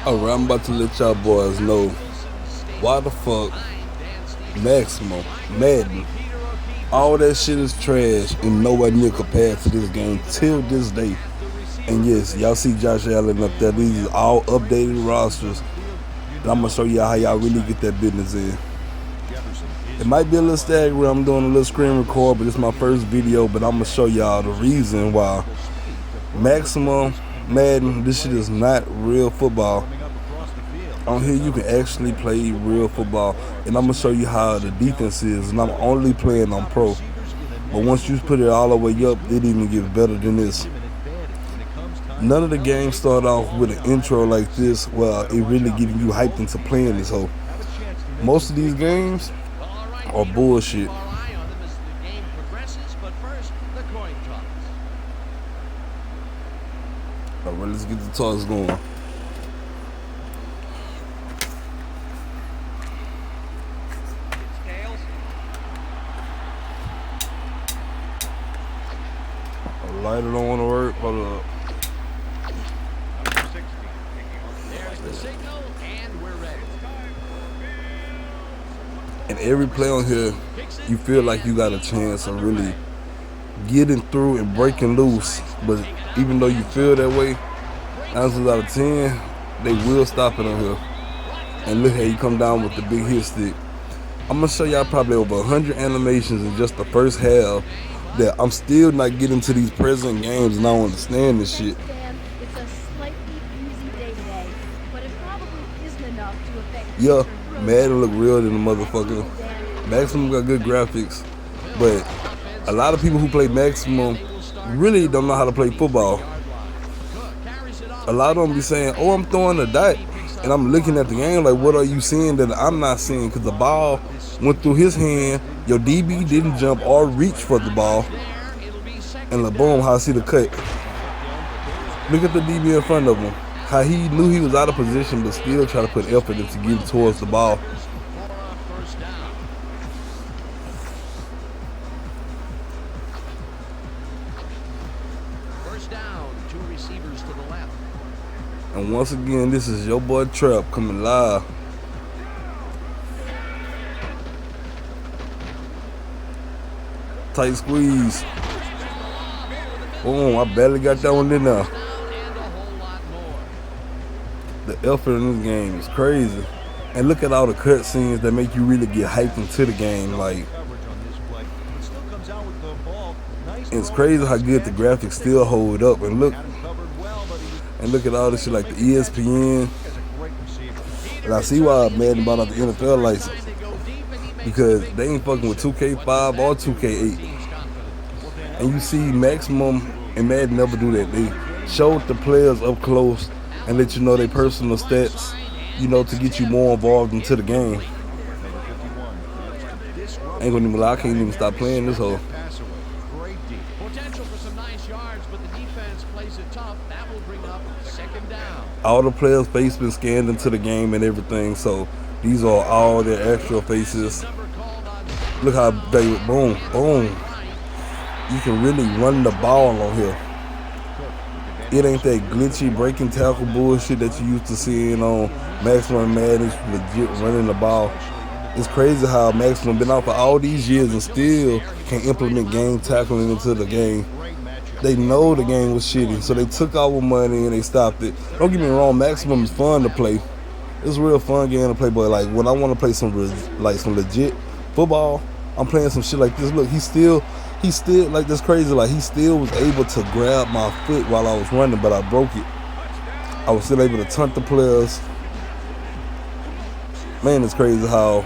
Alright, I'm about to let y'all boys know why the fuck Maximum, Madden, all that shit is trash and nowhere near compared to this game till this day. And yes, y'all see Josh Allen up there. These are all updated rosters. And I'm gonna show y'all how y'all really get that business in. It might be a little staggered where I'm doing a little screen record, but it's my first video. But I'm gonna show y'all the reason why Maximum, Madden, this shit is not real football. On here you can actually play real football, and I'm gonna show you how the defense is, and I'm only playing on pro. But once you put it all the way up, it even gets better than this. None of the games start off with an intro like this. Well, it really getting you hyped into playing this whole. Most of these games are bullshit. Alright, let's get the toss going. Lighter don't want to work. Hold up. There's the signal, and we're ready. And every play on here, you feel like you got a chance of really getting through and breaking loose. But even though you feel that way, 9 out of 10, they will stop it on here. And look how you come down with the big hit stick. I'm gonna show y'all probably over 100 animations in just the first half that I'm still not getting to these present games, and I don't understand this shit. It's a slightly easy day today, but it probably isn't enough to affect. Yeah, Madden look real than the motherfucker. Maximum got good graphics, but a lot of people who play Maximum really don't know how to play football. A lot of them be saying, "Oh, I'm throwing a dot," and I'm looking at the game like, "What are you seeing that I'm not seeing?" Because the ball went through his hand. Your DB didn't jump or reach for the ball. And boom, how I see the cut. Look at the DB in front of him. How he knew he was out of position but still try to put effort into getting towards the ball. First down, 2 receivers to the left. And once again, this is your boy Trap coming live. Tight squeeze. Boom, I barely got that one in there. The effort in this game is crazy. And look at all the cutscenes that make you really get hyped into the game. Like, it's crazy how good the graphics still hold up. And look at all this shit like the ESPN. And I see why Madden bought out the NFL license, because they ain't fucking with 2K5 or 2K8. And you see Maximum and Madden never do that. They show the players up close and let you know their personal stats, you know, to get you more involved into the game. Ain't gonna even lie, I can't even stop playing this whole. Potential for some nice yards, but the defense plays it tough. That will bring up second down. All the players' face been scanned into the game and everything, so these are all their actual faces. Look how they, boom, boom. You can really run the ball on here. It ain't that glitchy breaking tackle bullshit that you used to seeing on Maximum Madden. It's legit running the ball. It's crazy how Maximum been out for all these years and still can implement game tackling into the game. They know the game was shitty, so they took our money and they stopped it. Don't get me wrong, Maximum is fun to play. It's a real fun game to play, but like when I want to play some legit football, I'm playing some shit like this. Look, he's still like this crazy. Like he still was able to grab my foot while I was running, but I broke it. I was still able to taunt the players. Man, it's crazy how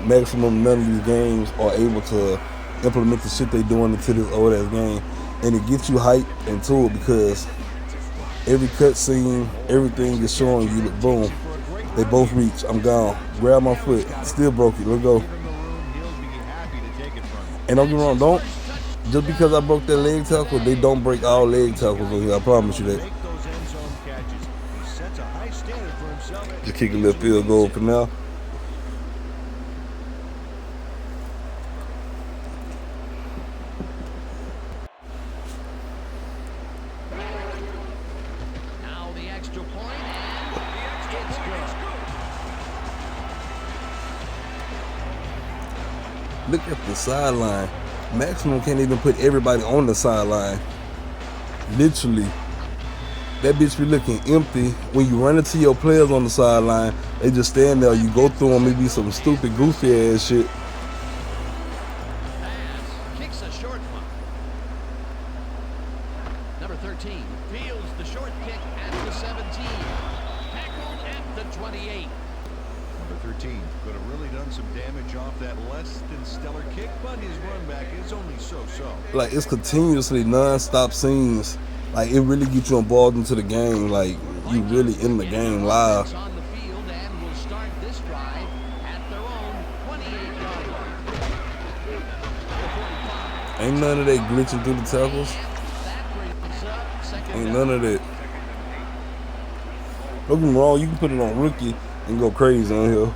Maximum, none of these games are able to implement the shit they doing into this old ass game, and it gets you hyped into it because every cutscene, everything is showing you that boom, they both reach. I'm gone. Grab my foot. Still broke it. Let's go. And don't get me wrong, just because I broke that leg tackle, they don't break all leg tackles on here. I promise you that. Just kick a little field goal for now. Now the extra point. Look at the sideline. Maximum can't even put everybody on the sideline. Literally. That bitch be looking empty. When you run into your players on the sideline, they just stand there. You go through them, maybe some stupid, goofy ass shit. Pass. Kicks a short one. Number 13 fields the short kick at the 17. Tackled at the 28. Number 13 could have really done some damage off that less than stellar kick, but his run back is only so-so. Like, it's continuously non-stop scenes. Like, it really gets you involved into the game. Like, you really in the game live. On the field and will start this drive at their own 28-yard line. Ain't none of that glitching through the tackles. That brings up second Ain't down. none of that. Don't get me wrong, you can put it on rookie and go crazy on here.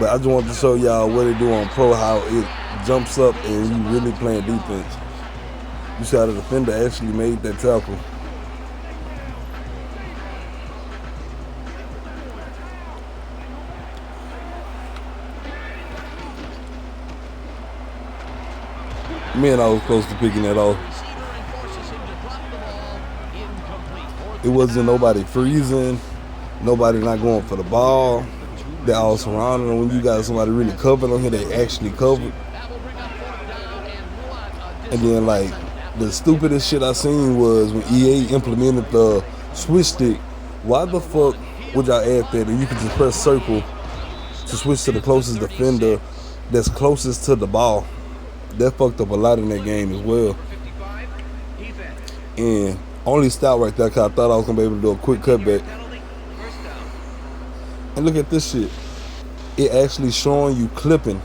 But I just wanted to show y'all what they do on pro, how it jumps up and you really playing defense. You saw the defender actually made that tackle. Man, I was close to picking that off. Receiver and forces him to drop the ball. Incomplete. It wasn't nobody freezing, nobody not going for the ball. They all surrounded them. When you got somebody really covered on here, they actually covered. That will bring up fourth down, and what a And then, like, the stupidest shit I seen was when EA implemented the switch stick. Why the fuck would y'all add that? And you could just press circle to switch to the closest defender that's closest to the ball. That fucked up a lot in that game as well. And only stopped right there because I thought I was going to be able to do a quick cutback. And look at this shit. It actually showing you clipping.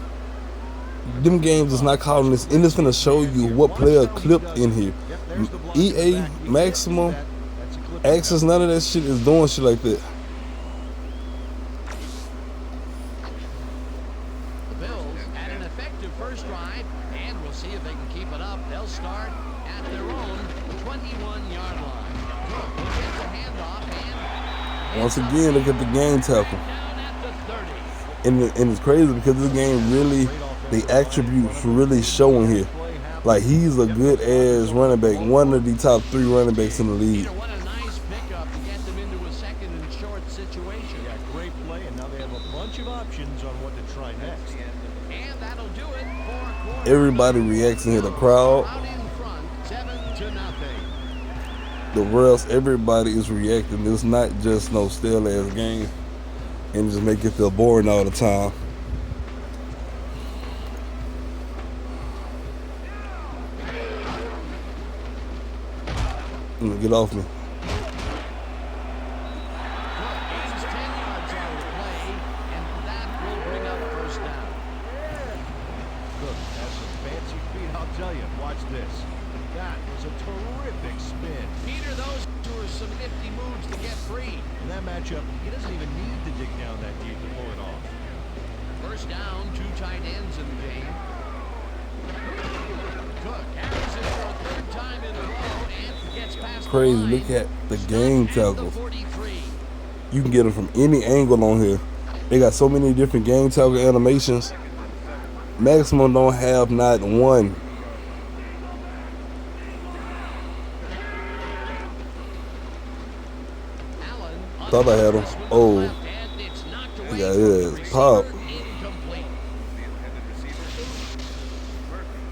Them games is not calling this, and it's gonna show you what player clipped in here. EA, Maximum, Access, none of that shit is doing shit like that. The Bills had an effective first drive, and we'll see if they can keep it up. They'll start at their own 21-yard line. Cook will get the handoff and Once again, look at the game tackle. down at the 30. And it's crazy because this game really, the attributes really showing here. Like, he's a good ass running back, one of the top 3 running backs in the league. What a nice pickup to get them into a second and short situation. Yeah, great play, and now they have a bunch of options on what to try next. And that'll do it for quarter. Everybody reacts in here, the crowd, Out in front, 7-0. the rest, everybody is reacting. It's not just no stale ass game and just make it feel boring all the time. Get off me. Gains 10 yards on the play, and that will bring up first down. Cook has some fancy feet, I'll tell you. Watch this. That was a terrific spin. Peter, those were some nifty moves to get free. In that matchup, he doesn't even need to dig down that deep to pull it off. First down, 2 tight ends in the game. Cook carries it for a third time in a row and gets past Crazy. the line. Look at the game At the tackles. 43. You can get them from any angle on here. They got so many different game tackle animations. Maximum don't have not one. Allen Thought I had him. Oh, and it's knocked away yeah, from it the is. receiver. Pop. Incomplete.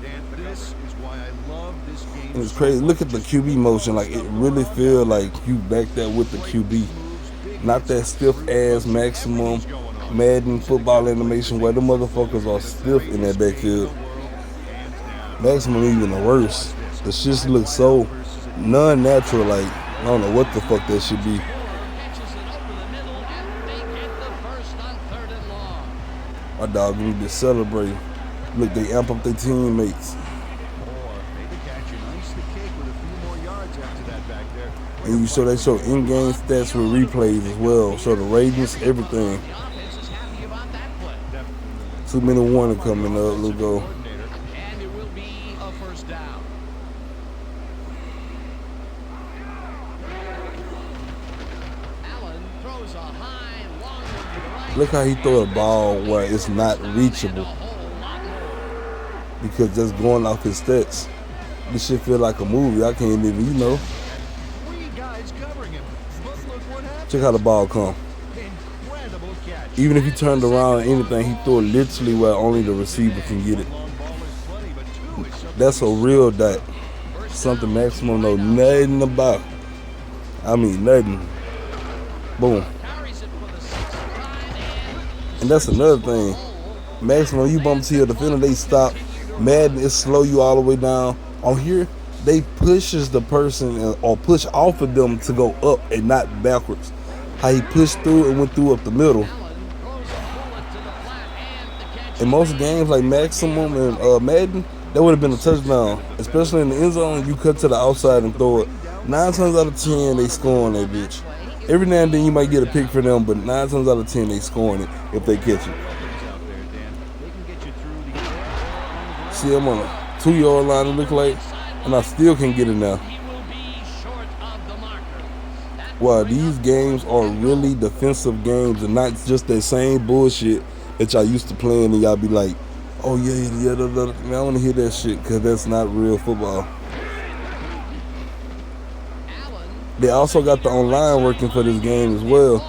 Dan, this is why I love this game. And it's crazy. Look at the QB motion. Like, it really feel like you back there with the QB. Not that stiff ass Maximum Madden football animation where the motherfuckers are stiff in that backfield. Maximum even worse. The shit looks so non-natural. Like, I don't know what the fuck that should be. Catches it over the middle, and they get the first on 3rd and long. My dog need to celebrate. Look, they amp up their teammates. Or maybe catch and iced the cake with a few more yards after that back there. And they show in-game stats with replays as well. Show the ratings, everything. The offense is happy about that play. 2 minute warning coming up. Let's go. And it will be a first down. Allen throws a high, long one to the right. Look how he throw a ball where it's not And reachable. a whole lot more. because just going off his stats, this shit feel like a movie. I can't even, you know. 3 guys covering him. But look what happened. Check how the ball come. Incredible catch. Even if he turned around or anything, he threw it literally where only the receiver can get it. Long ball is plenty, but 2 is something. That's a real dot. Something Maximum know nothing about. I mean, nothing. Boom. Carries it for the 65 And that's another thing. Maximum, you bump to your defender, they stop. Madden is slow you all the way down. On here, they pushes the person or push off of them to go up and not backwards. How he pushed through and went through up the middle. Allen throws a bullet to the flat, and the catch. In most games like Maximum and Madden, that would have been a touchdown. Especially in the end zone, you cut to the outside and throw it. 9 times out of 10, they scoring that bitch. Every now and then you might get a pick for them, but 9 times out of 10, they scoring it if they catch it. Out there, Dan. They can get you through the air or on the ground. See, I'm on a 2-yard line, it look like, and I still can't get it now. He will be short of the marker. That Wow, will bring these up games are really defensive games and not just that same bullshit that y'all used to playing and y'all be like, oh yeah, man, I don't want to hear that shit because that's not real football. Allen. They also got the online working for this game as well,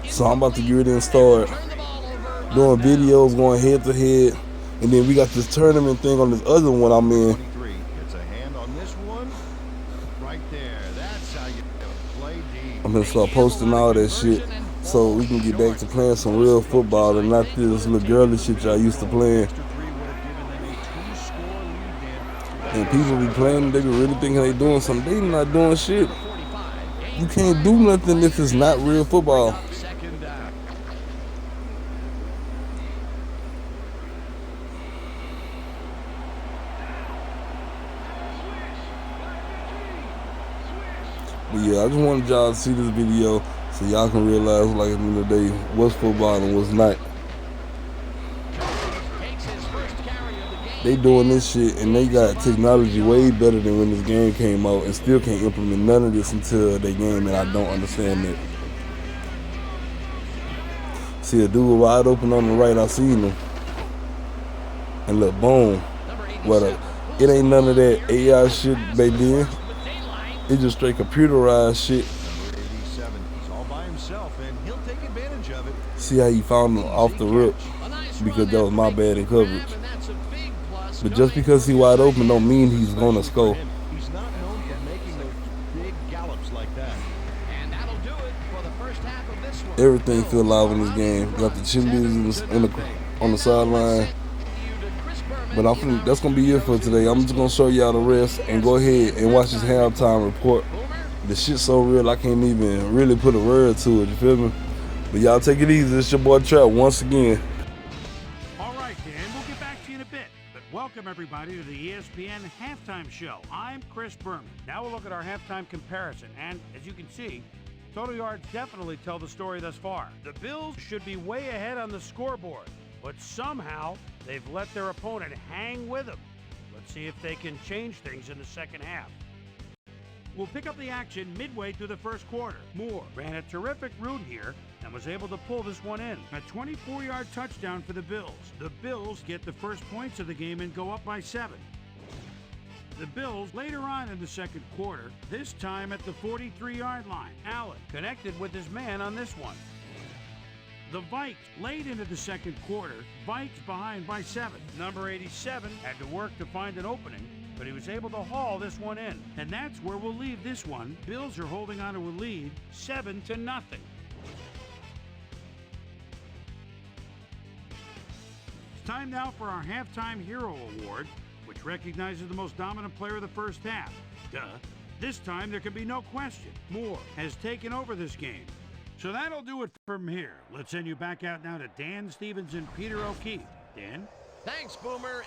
so I'm about to get ready and start Turn the ball over. doing videos going head to head, and then we got this tournament thing on this other one I'm in. 23 gets a hand on this one. Right there. That's how you play deep. I'm gonna start posting all that shit so we can get back to playing some real football and not this little girly shit y'all used to playing. Extra 3 would have given them a 2-score lead, Dan. And people be playing, they be really thinking they doing something. They not doing shit. 45. You can't do nothing if it's not real football. Second down. But yeah, I just wanted y'all to see this video so y'all can realize, like, at the end of the day, what's football and what's not. Takes his first carry of the game. They doing this shit and they got technology way better than when this game came out and still can't implement none of this until they game, and I don't understand that. See a dude wide open on the right, I seen him. And look, boom. Number 87. But it ain't none of that AI shit back then. With daylight. It's just straight computerized shit. Number 87. He's all by himself, and he'll take advantage of it. See how he found him off the rip. A nice Because run that was my there, bad in coverage. and that's a big plus But just going because he wide open don't mean he's gonna score. He's not known for making those big gallops like that. And that'll do it for the first half of this one. Everything feel live in this game. Got the cheerleaders on the sideline. But that's gonna be it for today. I'm just gonna show y'all the rest and go ahead and watch this halftime report. The shit's so real I can't even really put a word to it. You feel me? But y'all take it easy. It's your boy Trap once again. All right, Dan, we'll get back to you in a bit. But welcome, everybody, to the ESPN Halftime Show. I'm Chris Berman. Now we'll look at our halftime comparison. And as you can see, total yards definitely tell the story thus far. The Bills should be way ahead on the scoreboard, but somehow they've let their opponent hang with them. Let's see if they can change things in the second half. We'll pick up the action midway through the first quarter. Moore ran a terrific route here and was able to pull this one in. A 24-yard touchdown for the Bills. The Bills get the first points of the game and go up by 7. The Bills later on in the second quarter, this time at the 43-yard line. Allen connected with his man on this one. The Vikes late into the second quarter, Vikes behind by 7. Number 87 had to work to find an opening, but he was able to haul this one in. And that's where we'll leave this one. Bills are holding on to a lead, 7-0. It's time now for our Halftime Hero Award, which recognizes the most dominant player of the first half. Duh. This time there can be no question. Moore has taken over this game. So that'll do it from here. Let's send you back out now to Dan Stevens and Peter O'Keefe. Dan? Thanks, Boomer.